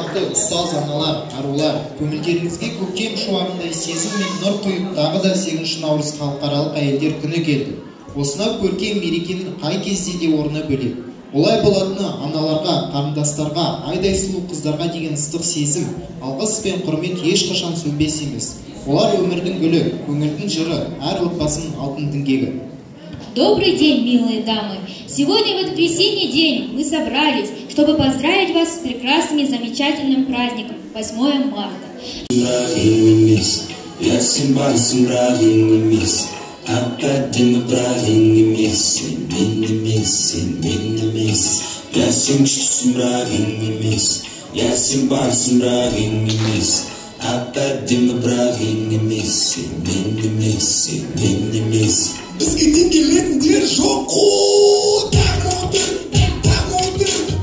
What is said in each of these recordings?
қомақты ұстаз аналар, арулар, көңілдеріңізге көктем шуағындай сезім мен нұр құйып, тағы да 8 наурыз халықаралық әйелдер күні келді. Осынау көркем мерекенің қай кезде де орны бөлек. Олай болатыны аналарға, қарындастарға, айдай сұлу қыздарға деген ыстық сезім, алғыс пен құрмет ешқашан сөнбес емес. Олар өмірдің гүлі, көңілдің жыры, әр отбасының алтын діңгегі. Добрый день, милые дамы! Сегодня, в этот весенний день, мы собрались, чтобы поздравить вас с прекрасным и замечательным праздником 8 марта. Бізге келетіндер жоқ қой, дамудыр,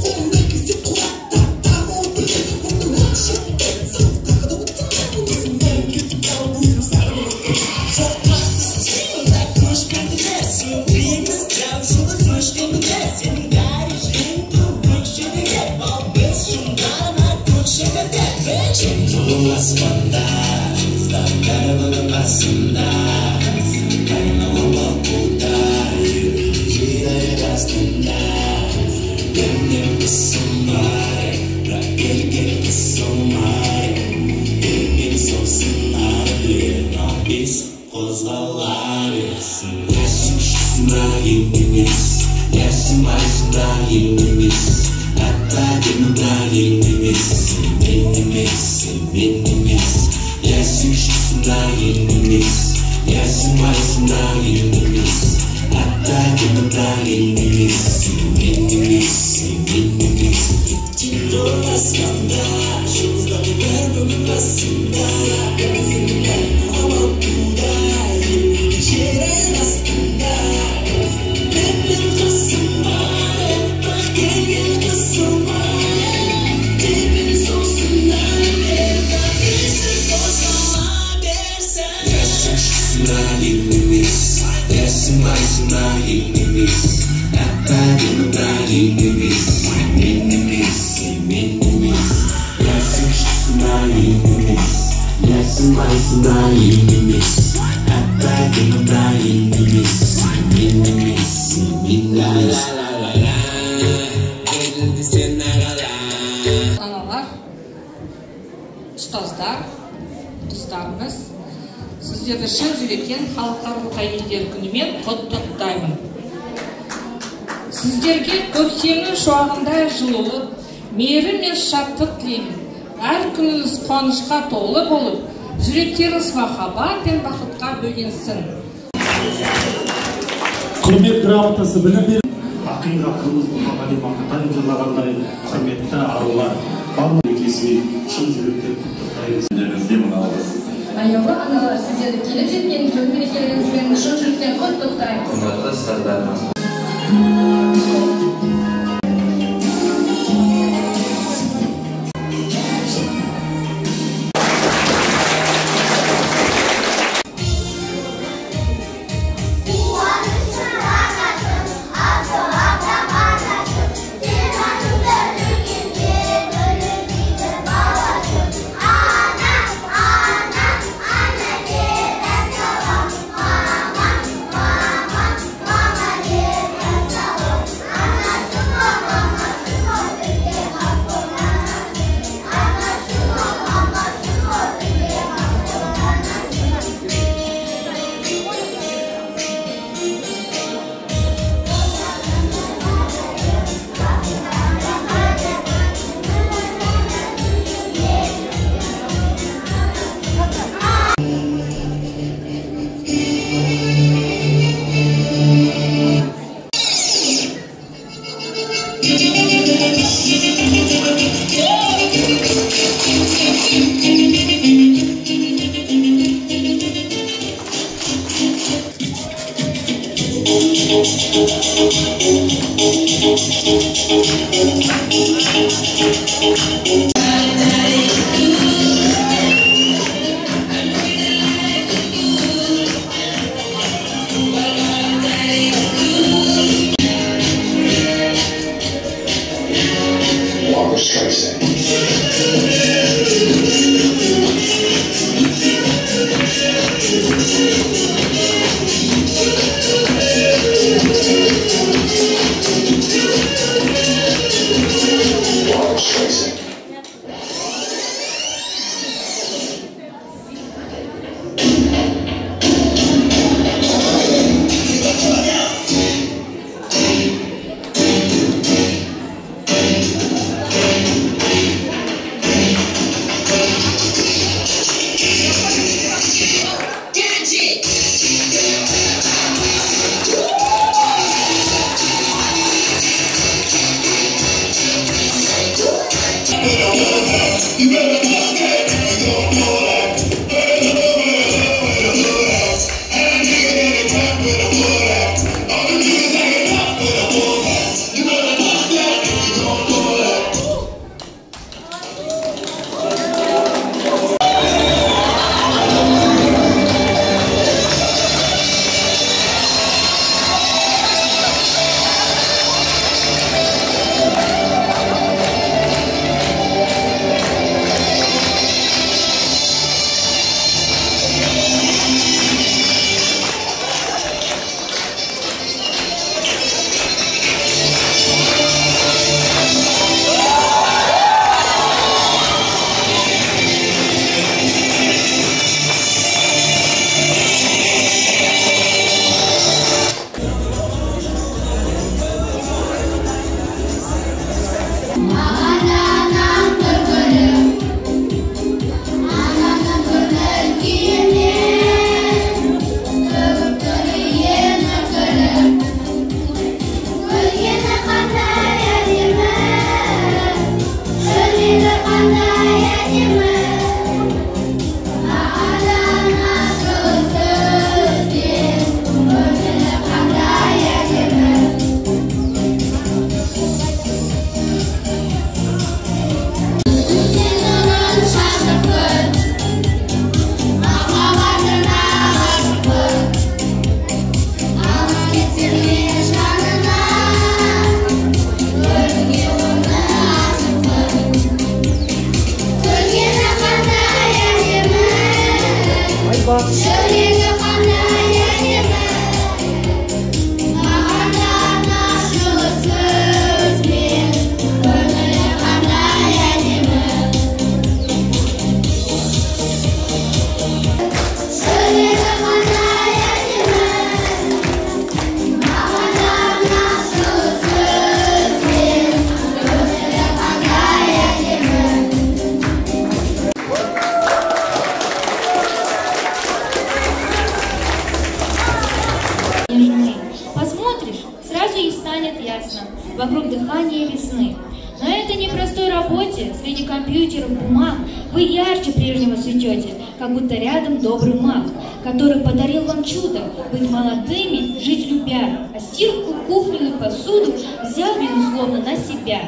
қолына кезде құлақта дамудыр, оны өтшіп кетсін, тағы да ұтамын, өзімнен кетіп қалып өзім сарылып. Жоқтақты стилда көшпенді дәрсін, үйіміз дәу жылы көшпенді дәрсін, дәрежен көбік жедеге, ал біз шыңдарына көкшелерде, бәлшін жылы аспанда, қыздар бәрі басында. Аналар, ұстаздар, қыздарымыз, сіздерді шын жүректен халықаралық әйелдер күнімен құттықтаймын. Сіздерге көктемнің шуағындай жылулық, мейірім мен шаттық тілеймін. Әр күніңіз қуанышқа толы болып, жүректеріңіз махаббат пен бақытқа бөленсін. Құрмет грамотасы білім беріп, ақиға қырмыз Мұхаммед Мақатаев жырлағандай құрметті арулар, барлық мерекесімен шын жүректен құттықтаймыз. Аяулы аналар, сіздерді келіп жеткен төл мерекелеріңізбен шын жүректен құттықтаймыз. Құрметті ұстаздарымыз. Barbra Streisand. ясно, вокруг дыхания весны. На этой непростой работе, среди компьютеров, бумаг, вы ярче прежнего цветете, как будто рядом добрый маг, который подарил вам чудо быть молодыми, жить любя, а стирку, кухню и посуду взял, безусловно, на себя.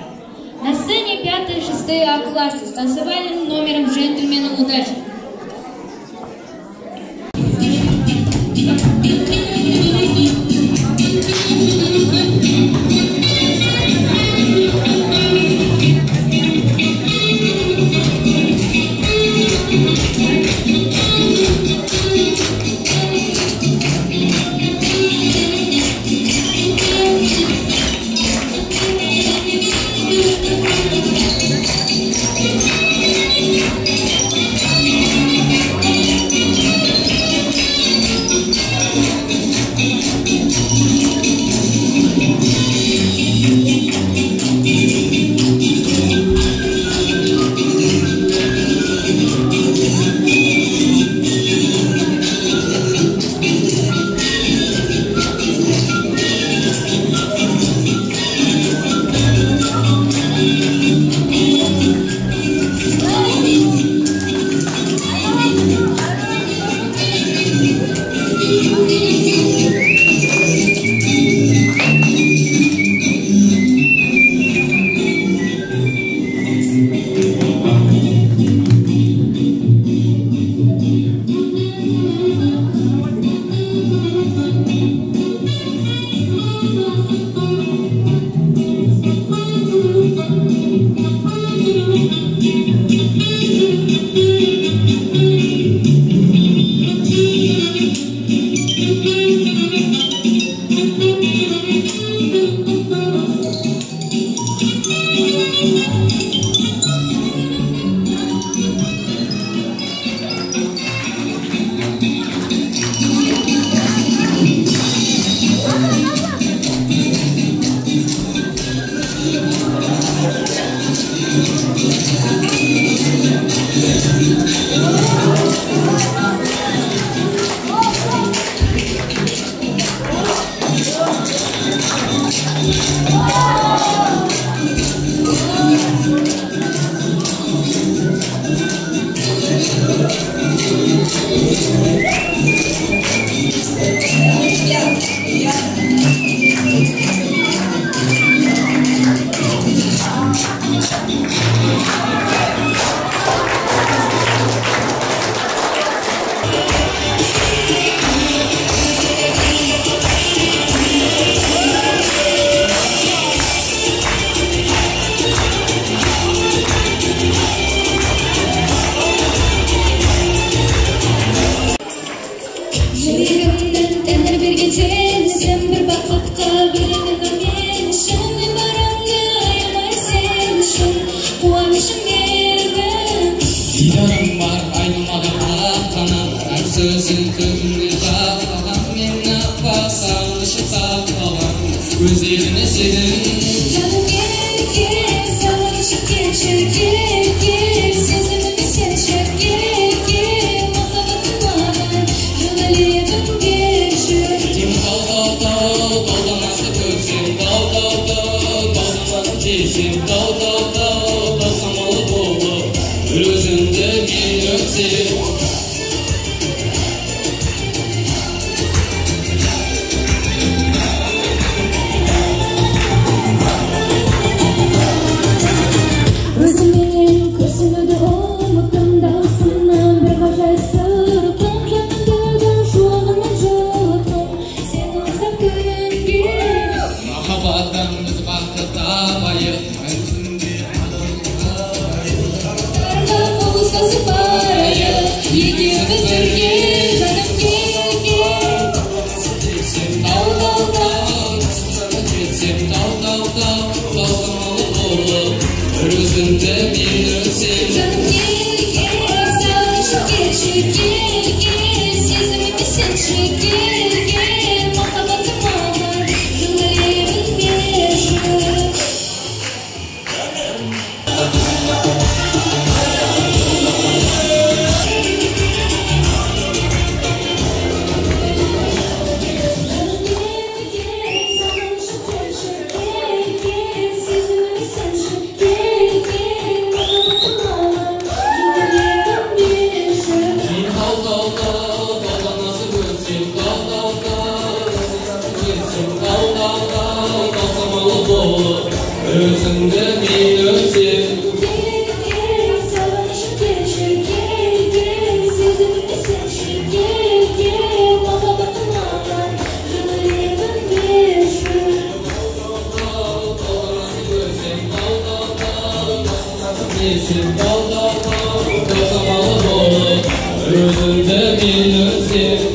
На сцене 5-е и 6-е А-классы с танцевальным номером «Джентльменам удачи». Özümde bir özüm. Yesin dal dal dal, kasamalı olur. Özümde bir özüm.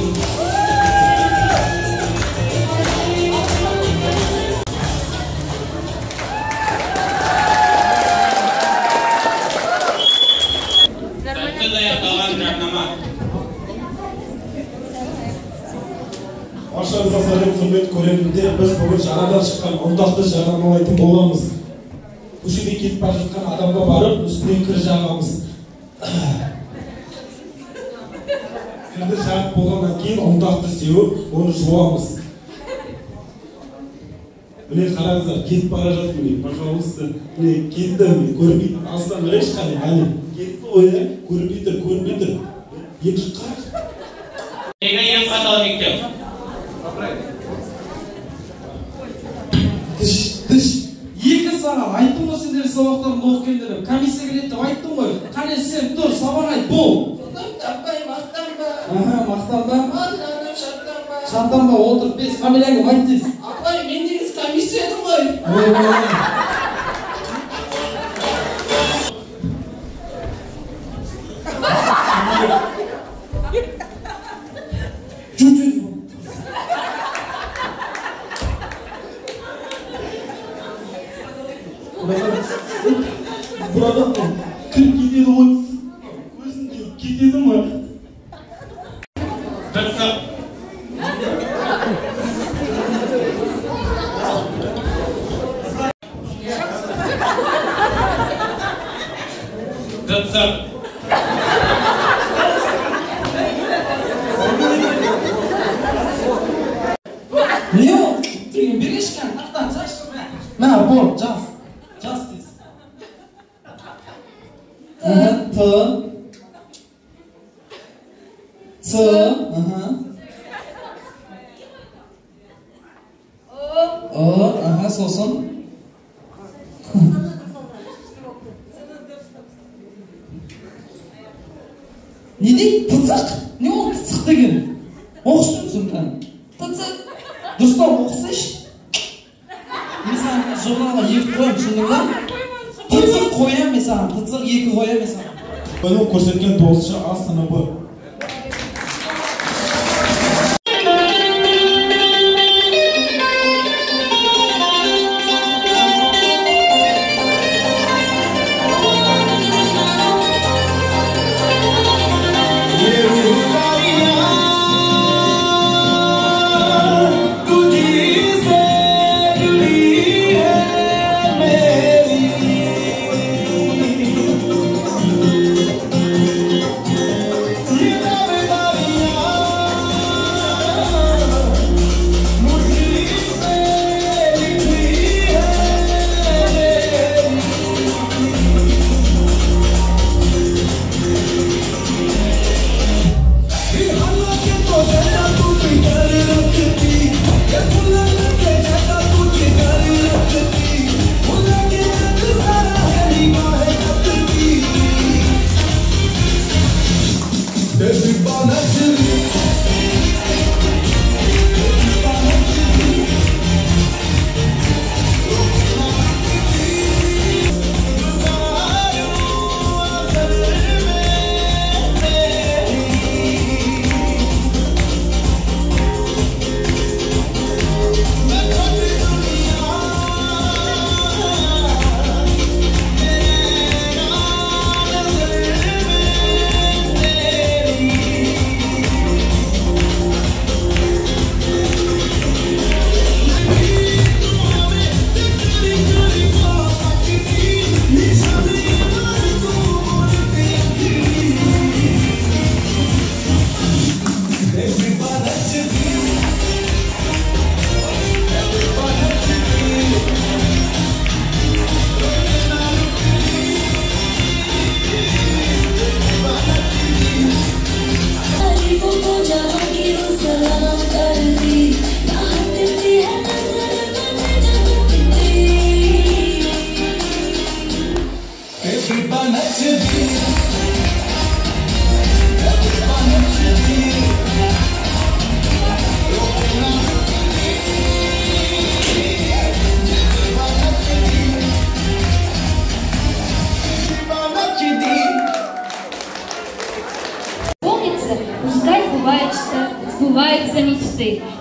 Barшаңызға сәлем, құрмет көремінде біз бүгін жаңадан шыққан ұндақты жарнамалайтын боламыз. Көшеде кетіп бара жатқан адамға барып, үстіне кір жағамыз. Кірді жағып болғаннан кейін ұндақты сеуіп, оны жуамыз. Міне қараңыздар, кетіп бара жатыр міне, пожалуйста. Міне кетті, көрінбейді. Астан білеш қане, әлі. Кетті ойда, көрінбей тұр. Екі қар. Неге ең қатал мектеп? Тыш. Екі саған айттым ғой сендер сабақтарын оқығандар деп. Комиссия келеді деп айттым ғой. Қане сен тұр, сабақ айт, бол. Таппай мақтанба. Мақтанба. Мақтанып шаттанба. Шаттанба, отыр, бес. Фамилияңды айт тез. Апай, мен негіз комиссия едім ғой. Burada kırk gidiyordu o. Özün gidiyordu mu? Tıksık. Tıksık. Ne o? Birleşken, hatta caş. Ne bol, caz. Justice. Sosun. Ne deyip? Tıtık. Ne oldu tıtık деген? Оқышты musun sen? Tıtık. Дұрыстап оқысайшы. Мен саған журналға екі қоямын, түсіндің ба? Tıtık қоямын мен саған, tıtık екі қоямын мен саған. Бөлім көрсеткен 9-шы А сыныбы.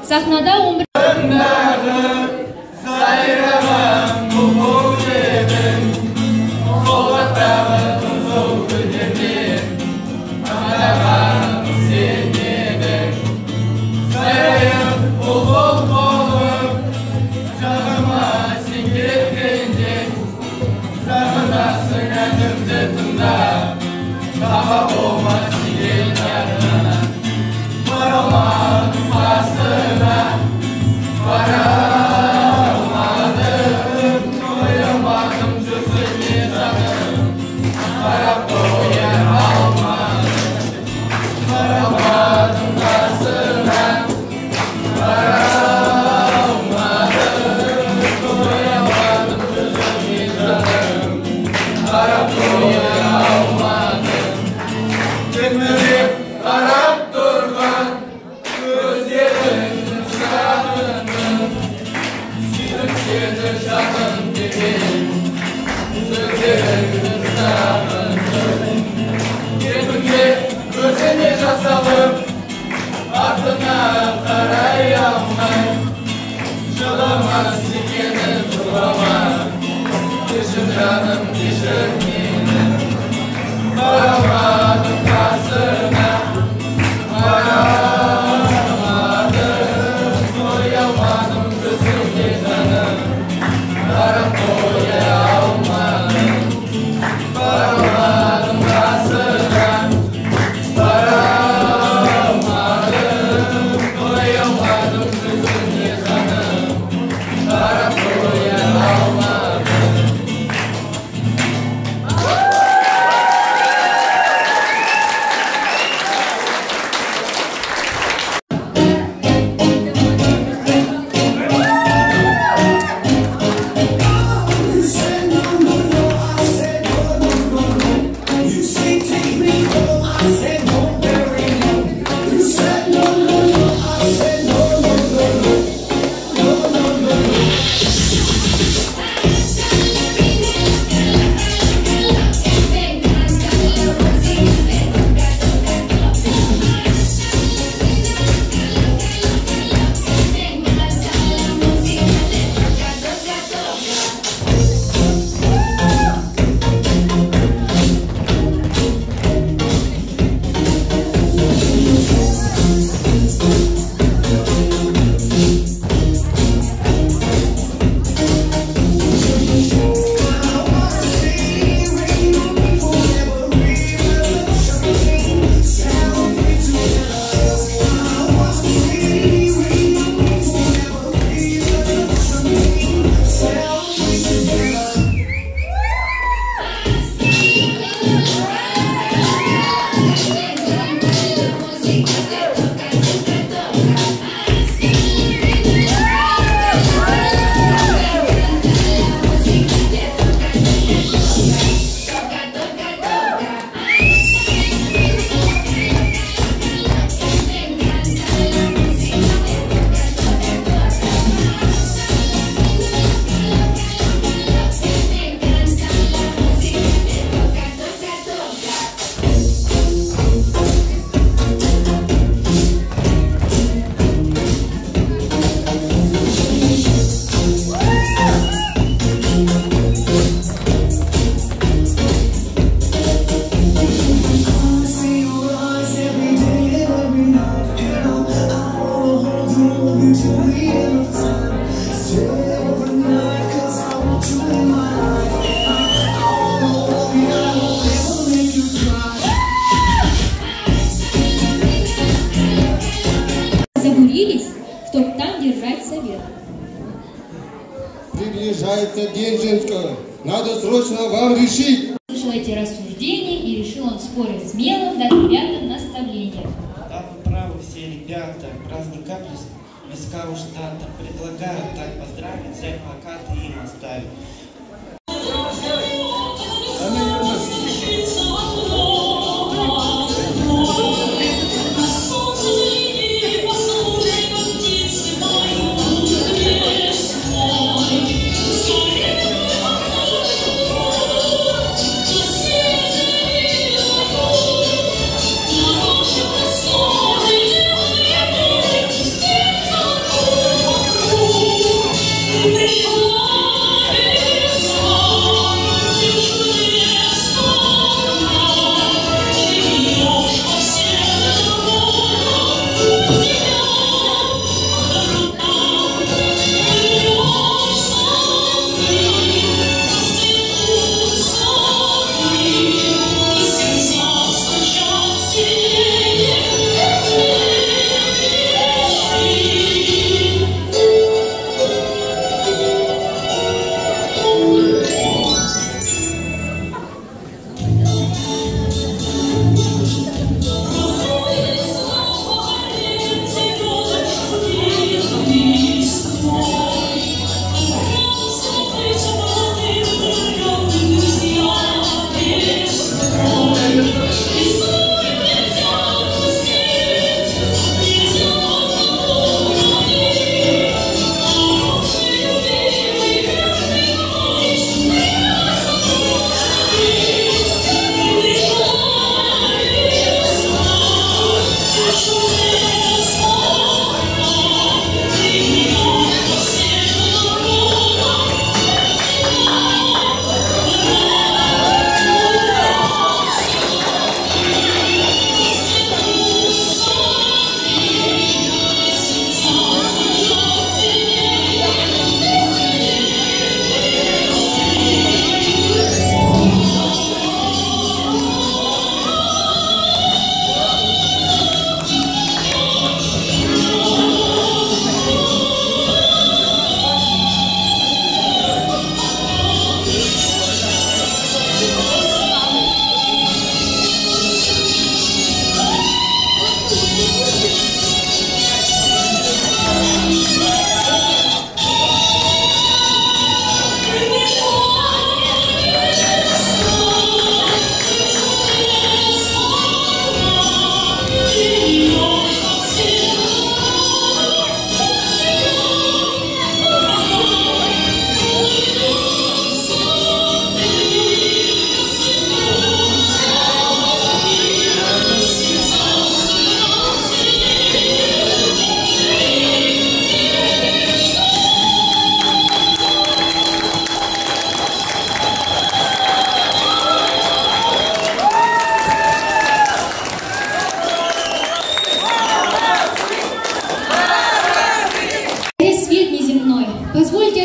Сахнада 11 Приближается День женского. Надо срочно вам решить. Слышал эти рассуждения и решил он спорить смело, дать ребятам наставления. Да, вы правы все ребята, праздника близка уж дата. Предлагаю так поздравить, взять плакаты и им оставить. Thank you.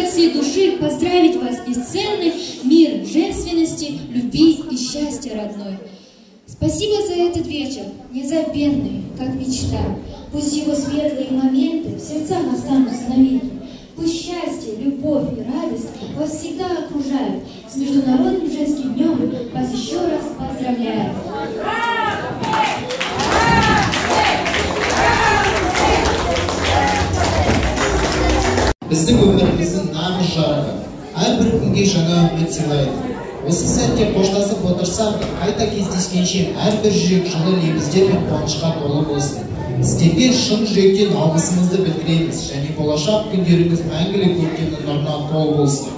от всей души поздравить вас из ценных мир, женственности, любви и счастья родной. Спасибо за этот вечер, незабвенный, как мечта. Пусть его светлые моменты в сердцах останутся навеки. Пусть счастье, любовь и радость вас всегда окружают. С Международным женским днем вас еще раз поздравляю. Біздің өміріміздің нағыз жарығы, әрбір күнге жаңа үміт сыйлайды. Осы сәтте қоштасып отырсақ, қайта кездескенше әрбір жүрек жылы лебіздер мен қуанышқа толы болсын. Сіздерге шын жүректен алғысымызды білдіреміз және болашақ күндеріңіз мәңгілік көркемнің нұрына толы болсын.